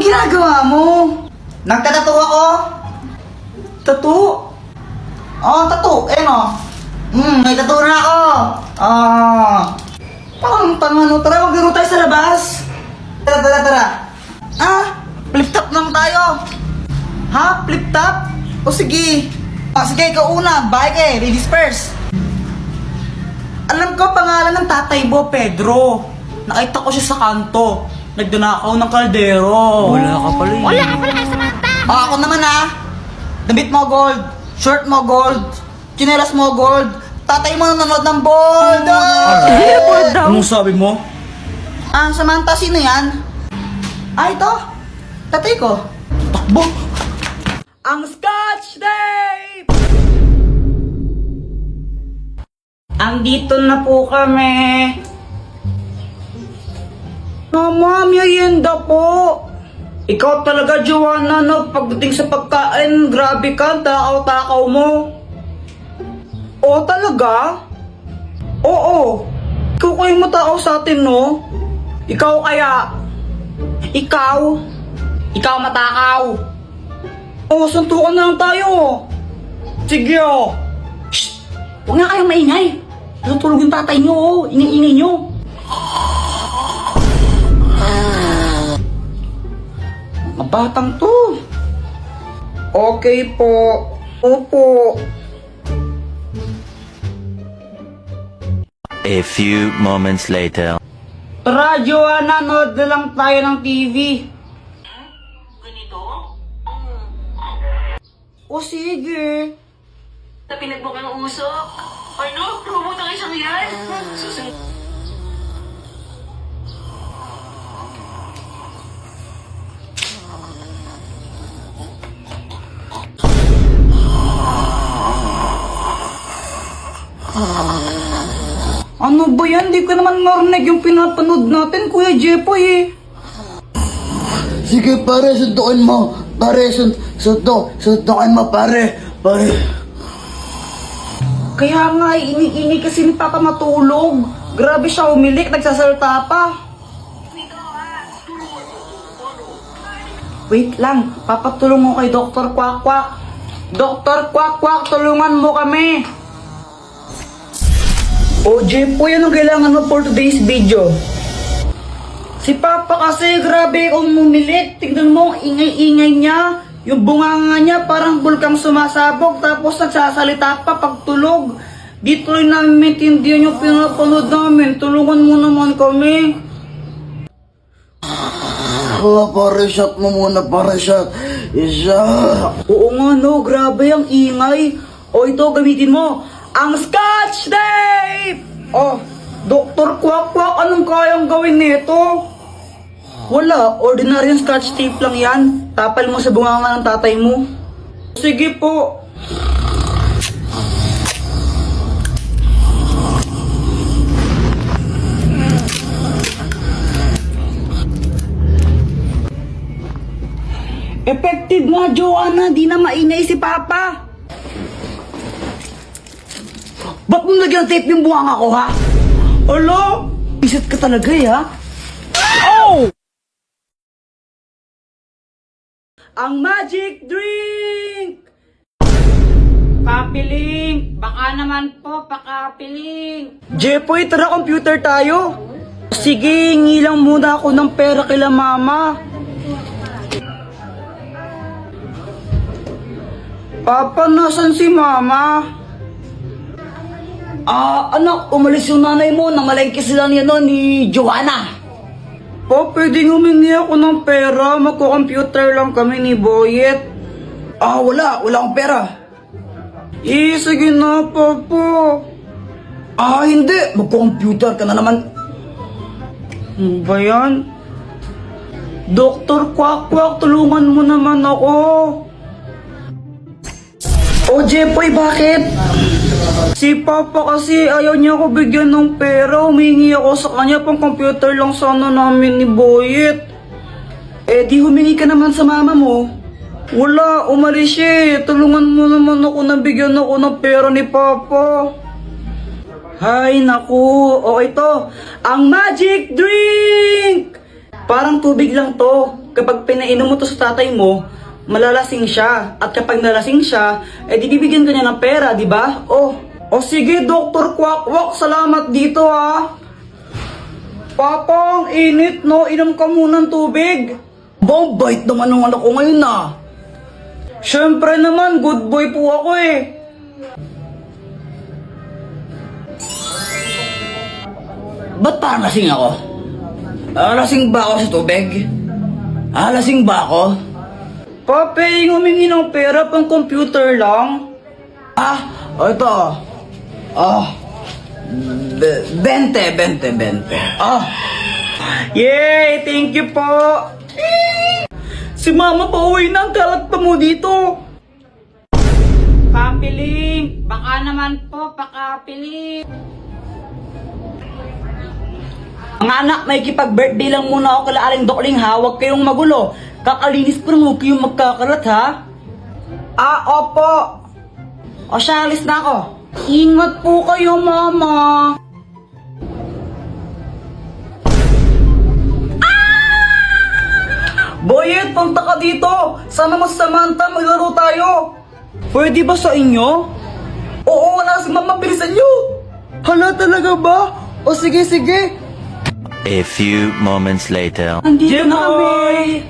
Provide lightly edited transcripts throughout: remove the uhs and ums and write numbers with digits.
ginagawa mo? Nagtatato ako. Tattoo? Oo, tattoo. Ayun o. May tattoo na ako. Tara, maglaro tayo sa labas. Tara. Flip top lang tayo. Ha? Flip top? O sige. Sige, ikaw una. Bye kay, ladies first. Alam ko pangalan ng tatay mo, Pedro. Nakita ko siya sa kanto. Nagdunakaw ng kaldero. Wala ka pala eh. Wala ka pala kay Samantha! Ako naman damit mo gold, shirt mo gold, tsinelas mo gold, tatay mo nanonood ng bold. Bold daw. Anong sabi mo? Samantha, sino yan? Ito. Tatay ko. Takbo! Ang Scotch Tape! Andito na po kami. Mama, merienda po. Ikaw talaga, Joanna, no? Pagdating sa pagkain, grabe ka, takaw-takaw mo. Oo, talaga? Oo. Ikaw kayo matakaw sa atin, no? Ikaw kaya? Ikaw matakaw. Oo, suntukan na lang tayo. Sige, oh. Shh! Huwag nga kayong maingay. Natutulog yung tatay nyo, oh. Ingay-ingay nyo. Mga batang to. Okay po. Opo. A few moments later. Tara, Joanna, nood na lang tayo ng TV. Ganito? O sige. Na pinagbok ang usok? Ano? Robot ang isang yan? Susunod. Ano ba yan? Di ko naman narinig yung pinapanood natin, Kuya Jepoy eh. Sige pare, sundukin mo. Pare, sundukin mo pare. Pare. Kaya nga, ini kasi ni Papa matulog. Grabe siya umilik, nagsasalita pa. Wait lang, papatulong mo kay Dr. Kwak-Kwak. Dr. Kwak-Kwak, tulungan mo kami. O, Jepoy, anong kailangan mo for today's video? Si Papa kasi, grabe umilik. Tignan mo, ang ingay-ingay niya. Yung bunganga niya parang bulkang sumasabog tapos nagsasalita pa pagtulog. Di tuloy namin maintindihan yung pinapanood namin. Tulungan mo naman kami. Pare, shot mo muna, pare, shot. Isa. Oo nga no, grabe ang ingay. O ito, gamitin mo. Ang Scotch Tape! Oh, Dr. Kwak-Kwak, anong kayang gawin nito? Wala, ordinary Scotch Tape lang yan. Tapal mo sa bunganga ng tatay mo. Sige po. Effective nga, Joanna. Di na maingay si Papa. Ba't mo lagyan ng tape yung bunganga ko, ha? Alo? Isat ka talaga, ha? Oh! Ang magic drink! Papiling! Baka naman po, pakapiling! Jepoy, tara computer tayo! Sige, hingi lang muna ako ng pera kila mama. Papa, nasan si mama? Anak, umalis yung nanay mo. Namalengke sila niya no, ni Joanna. Po, pwedeng humingi ako ng pera. Magko-computer lang kami ni Boyet. Wala akong pera. Sige na, Papa. Hindi. Magko-computer ka na naman. Ano ba yan? Dr. Kwak-Kwak, tulungan mo naman ako. O, Jepoy, bakit? Si Papa kasi ayaw niya ako bigyan ng pera. Humingi ako sa kanya pang computer lang sana namin ni Boyet. Di humingi ka naman sa mama mo. Wala, umalis siya. Tulungan mo naman ako na bigyan ako ng pera ni Papa. Hay, naku. O ito, ang magic drink! Parang tubig lang to. Kapag pinainom mo to sa tatay mo, malalasing siya. At kapag nalasing siya, di bibigyan ka niya ng pera, di ba? O sige, Dr. Quack-Quack, salamat dito ha. Papang, init no, inom ka muna ng tubig. Bait naman ng anak ko ngayon na. Siyempre naman, good boy po ako eh. Ba't parang lasing ako? Lasing ba ako sa tubig? Lasing ba ako? Pape, humingi ng pera pang computer lang. Ito. 20. Yay! Thank you po! Si Mama pauwi na, ang kalat pa mo dito. Papiling! Baka naman po, pakapiling. Mga anak, may kipag-birthday lang muna ako kala Aling Dokling ha. Huwag kayong magulo. Kakalinis pa lang, huwag kayong magkakalat ha. Opo. O siya, alis na ako. Ingat po kayo, Mama. Boyet, punta ka dito. Sama mo si Samantha, maglaro tayo. Pwede ba sa inyo? Oo, wala si Mama, bilisan nyo. Hala, talaga ba? O sige, sige. A few moments later. Andito na kami.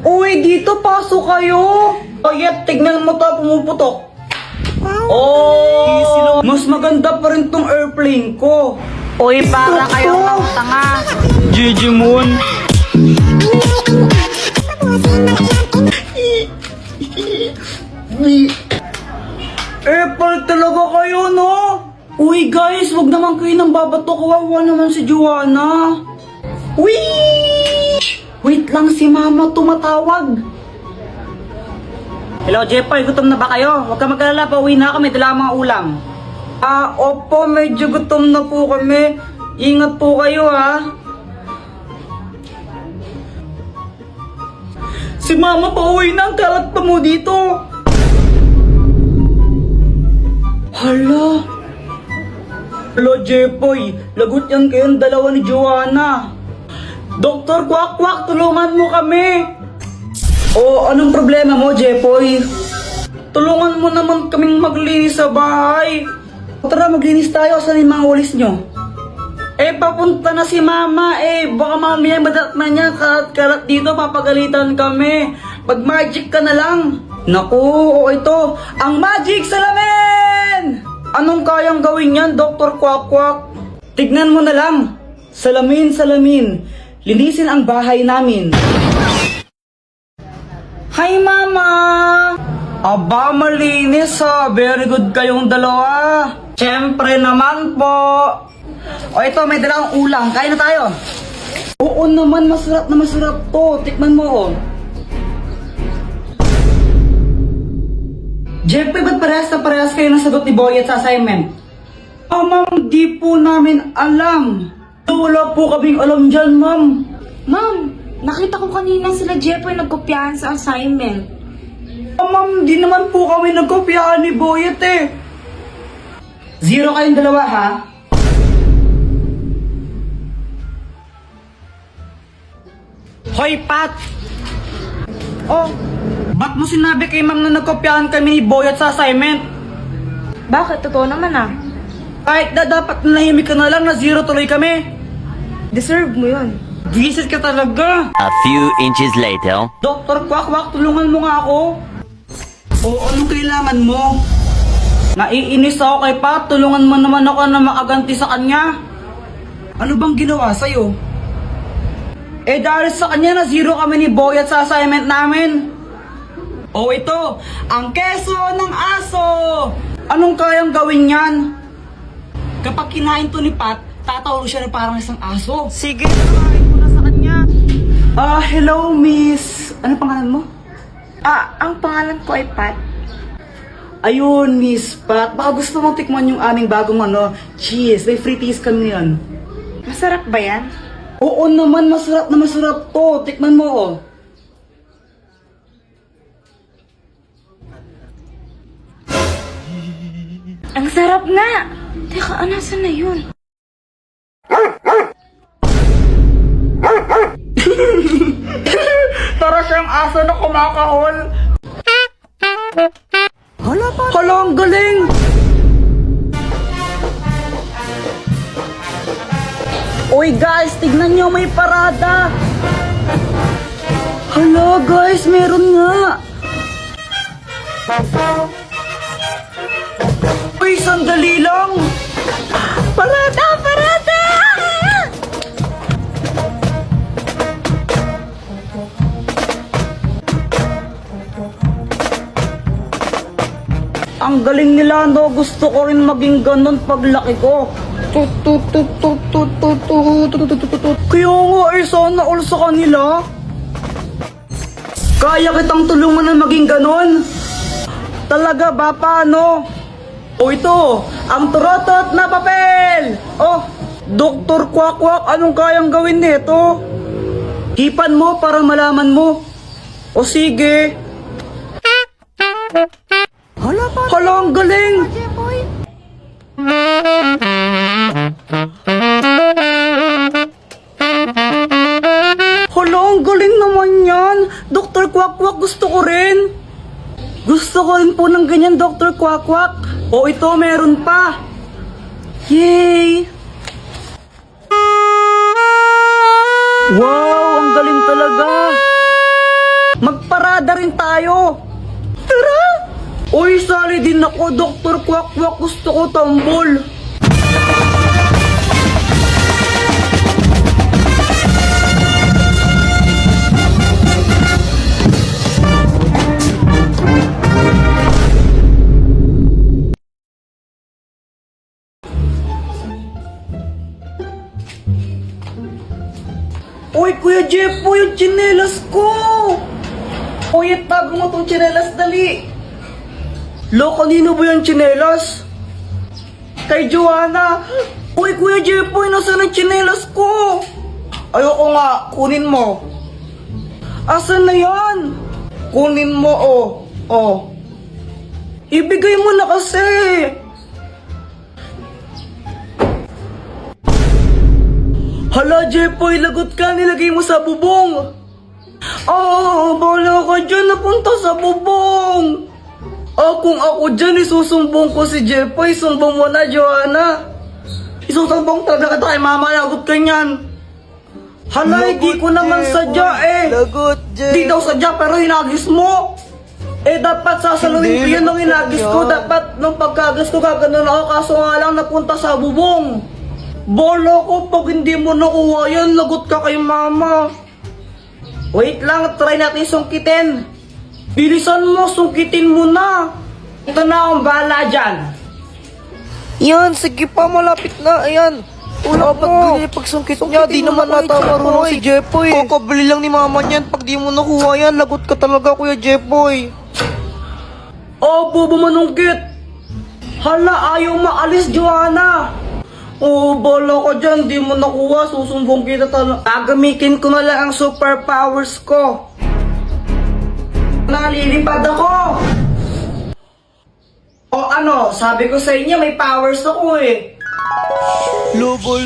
Uy, dito, pasok kayo. Boyet, tignan mo to, pumuputok. Mas maganda pa rin tong airplane ko. Uy, para kayong tanga. Gigi Moon. Apple talaga kayo, no? Uy, guys, wag naman kayo nang babato. Kawawa naman si Joanna. Wait lang, si Mama tumatawag. Hello, Jepoy, gutom na ba kayo? Huwag ka mag-alala, pauwi na kami, dala ang mga ulam. Opo, medyo gutom na po kami. Ingat po kayo, ha? Si Mama pauwi na, ang kalat pa mo dito. Hala, Jepoy, lagot yan kayong dalawa ni Joanna. Dr. Quack-Quack, tulungan mo kami. Anong problema mo, Jepoy? Tulungan mo naman kaming maglinis sa bahay. Tara, maglinis tayo. Saan yung mga walis nyo? Papunta na si Mama. Baka mamaya madatna niya. Karat dito, papagalitan kami. Mag-magic ka na lang. Naku, ito. Ang magic salamin! Anong kayang gawin yan, Dr. Quack-Quack? Tignan mo na lang. Salamin, salamin. Linisin ang bahay namin. Hi, Mama! Aba, malinis ha. Very good kayong dalawa. Siyempre naman po. Ito, may dalawang ulam. Kain na tayo. Oo naman, masarap na masarap to. Tikman mo, Jeffrey, ba't parehas na parehas kayo ng sagot ni Boyet sa assignment? Ma'am, di po namin alam. Wala po kaming alam dyan, ma'am. Ma'am, nakita ko kanina sila Jeffoy nagkopyahan sa assignment. Ma'am, di naman po kami nagkopyahan ni Boyet eh. 0 kayong dalawa, ha? Hoy, Pat! Ba't mo sinabi kay ma'am na nagkopyahan kami ni Boyet sa assignment? Bakit? Totoo naman ah. Kahit na dapat nahimik ka na lang na 0 tuloy kami. Deserve mo yun. Visit ka talaga. A few inches later. Dr. Quack-Quack, tulungan mo nga ako. Anong kailangan mo? Naiinis ako kay Pat. Tulungan mo naman ako na makaganti sa kanya. Ano bang ginawa sa'yo? Dahil sa kanya na 0 kami ni Boyet sa assignment namin. Ito, ang keso ng aso. Anong kayang gawin yan? Kapag kinain to ni Pat, tatawag siya na parang isang aso. Sige, kinain ko na sa kanya. Hello, miss. Ano pangalan mo? Ang pangalan ko ay Pat. Ayun, Miss Pat. Baka gusto mong tikman yung aming bagong cheese. May free teas kami ngayon. Masarap ba yan? Oo naman, masarap na masarap to. Tikman mo, Ang sarap na! Teka, nasan na yun? parang aso na kumakahol. Hala, ang galing! Uy guys, tignan nyo, may parada! Hala guys, meron nga! Uy, sandali lang! Parada! Parada! Ang galing nila, no? Gusto ko rin maging ganun paglaki ko. Kaya nga, sana all sa kanila. Kaya kitang tulungan na maging ganun. Talaga ba, paano? O ito, ang turotot na papel! Oh, Dr. Quack, anong kayang gawin nito? Hipan mo para malaman mo. O sige. Hala, ang galing! Hala, ang galing naman yan! Dr. Quack, gusto ko rin! Gusto ko rin po ng ganyan, Dr. Quack. O ito, meron pa! Yay! Wow, ang galing talaga! Magparada rin tayo! Tara! Uy, sali din ako, Dr. Quack. Gusto ko tambol. Uy, Kuya Jeff, yung tsinelas ko! Uy, tago mo tong tsinelas, dali! Lo, kanino ba yung tsinelas? Kay Joanna! Uy, Kuya Jeff, nasaan ang tsinelas ko? Ayoko nga, kunin mo. Asan na yan? Kunin mo, oh. Ibigay mo na kasi! Hala, Jepoy, lagot ka, nilagay mo sa bubong. Bala ka dyan, napunta sa bubong. Kung ako dyan, isusumbong ko si Jepoy, sumbong mo na, Joanna. Isusumbong talaga kita kay mama, lagot ka niyan. Hala, hindi ko naman sadya Lagot, Jeff. Di daw sadya, pero hinagis mo. Dapat sasaluhin ko yun nung hinagis ko. Dapat nung pagkagas ko, gaganon ako, kaso nga lang napunta sa bubong. Bola ko, pag hindi mo nakuha yan, lagot ka kay mama. Wait lang, try natin sungkitin. Bilisan mo, sungkitin mo na. Ito na akong bahala dyan. Yan, sige pa, malapit na. Ayan. Pagsungkit niya, di naman nata marunong si Jepoy. Kakabili lang ni mama niyan. Pag di mo nakuha yan, lagot ka talaga, Kuya Jepoy. Bobo manungkit. Hala, ayaw maalis, Joanna. Bola ko dyan, di mo nakuha, susumbong kita talaga. Gagamitin ko na lang ang superpowers ko. Nalilipad ako! Sabi ko sa inyo, may powers ako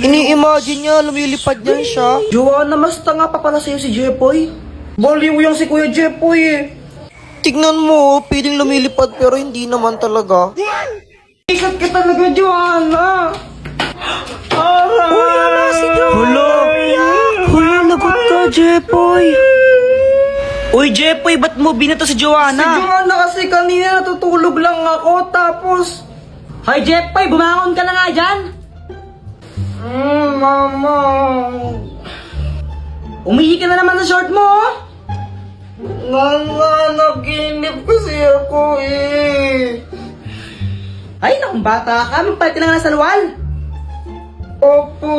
Ini-imagine niya, lumilipad yan siya. Joanna, mas tanga pa pala sa'yo si Jepoy. Baliw yung si Kuya Jepoy Tignan mo, piling lumilipad pero hindi naman talaga. Ikat ka talaga, Joanna. Uy, si Joanna. Hala, lagot ka, Jepoy. Uy, Jepoy, ba't mo binato si Joanna? Si Joanna kasi kanina natutulog lang ako, tapos... Hoy, Jepoy, bumangon ka na nga dyan. Mama. Umihi ka na naman sa short mo, Mama, naginip kasi ako Ay, nakong bata ka, magpalit ka na nga sa luwal. Opo.